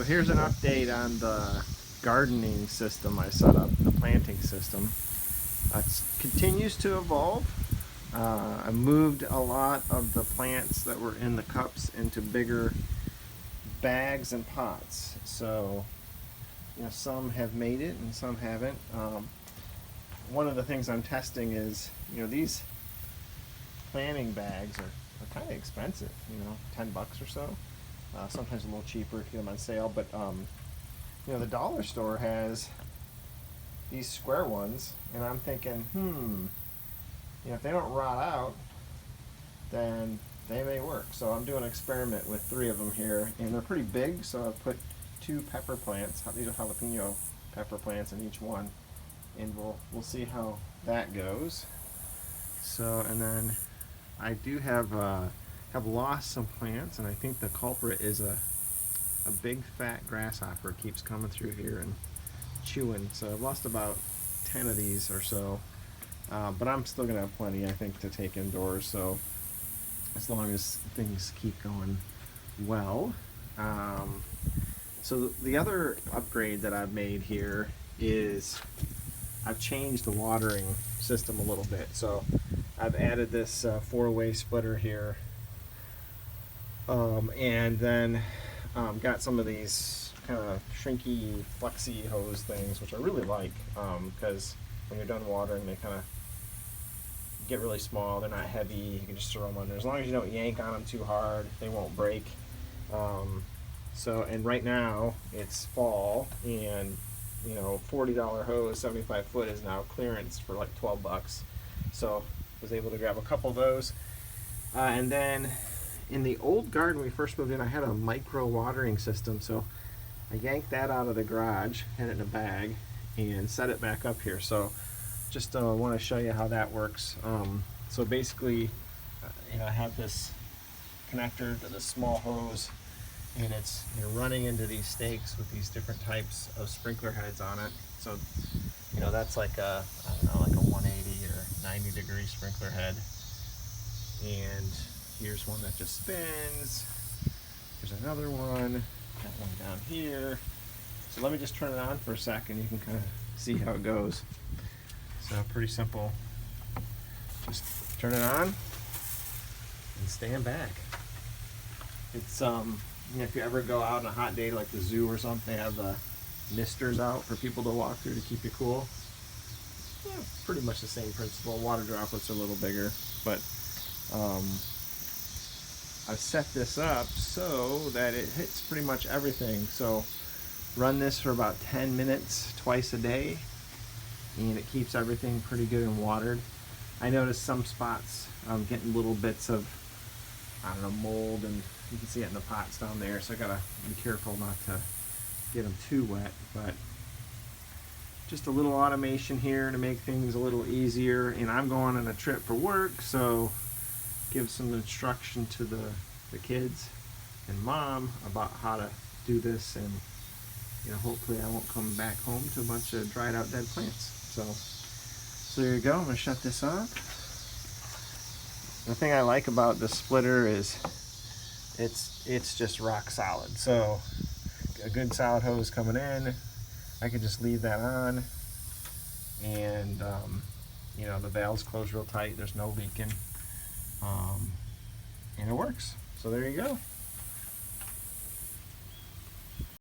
So here's an update on the gardening system I set up, the planting system. It continues to evolve. I moved a lot of the plants that were in the cups into bigger bags and pots. So, some have made it and some haven't. One of the things I'm testing is, these planting bags are kind of expensive, 10 bucks or so. Sometimes a little cheaper if you get them on sale, but the dollar store has these square ones, and I'm thinking, if they don't rot out, then they may work. So I'm doing an experiment with 3 of them here, and they're pretty big, so I've put 2 pepper plants. These are jalapeno pepper plants in each one, and we'll see how that goes. So, and then I do have lost some plants, and I think the culprit is a big fat grasshopper keeps coming through here and chewing. So I've lost about 10 of these or so, but I'm still gonna have plenty, I think, to take indoors. So as long as things keep going well. So the other upgrade that I've made here is I've changed the watering system a little bit. So I've added this 4-way splitter here, and then got some of these kind of shrinky flexi hose things, which I really like, because when you're done watering, they kind of get really small. They're not heavy. You can just throw them under. As long as you don't yank on them too hard, they won't break. And right now it's fall, and $40 hose, 75 foot is now clearance for like 12 bucks. So I was able to grab a couple of those. And then in the old garden when we first moved in, I had a micro watering system. So I yanked that out of the garage, had it in a bag, and set it back up here. So just want to show you how that works. So basically, I have this connector to this small hose, and it's running into these stakes with these different types of sprinkler heads on it. So that's like a, I don't know, like a 180 or 90 degree sprinkler head. And here's one that just spins. There's another one, that one down here. So let me just turn it on for a second. You can kind of see how it goes. So pretty simple. Just turn it on and stand back. It's if you ever go out on a hot day like the zoo or something, they have the misters out for people to walk through to keep you cool. Yeah, pretty much the same principle. Water droplets are a little bigger, but I've set this up so that it hits pretty much everything. So run this for about 10 minutes twice a day, and it keeps everything pretty good and watered. I noticed some spots getting little bits of, mold, and you can see it in the pots down there, so I gotta be careful not to get them too wet. But just a little automation here to make things a little easier. And I'm going on a trip for work, so give some instruction to the kids and mom about how to do this, and hopefully I won't come back home to a bunch of dried out dead plants. So there you go. I'm gonna shut this off. The thing I like about the splitter is it's just rock solid. So a good solid hose coming in, I can just leave that on, and the valves close real tight. There's no leaking, and it works. So there you go.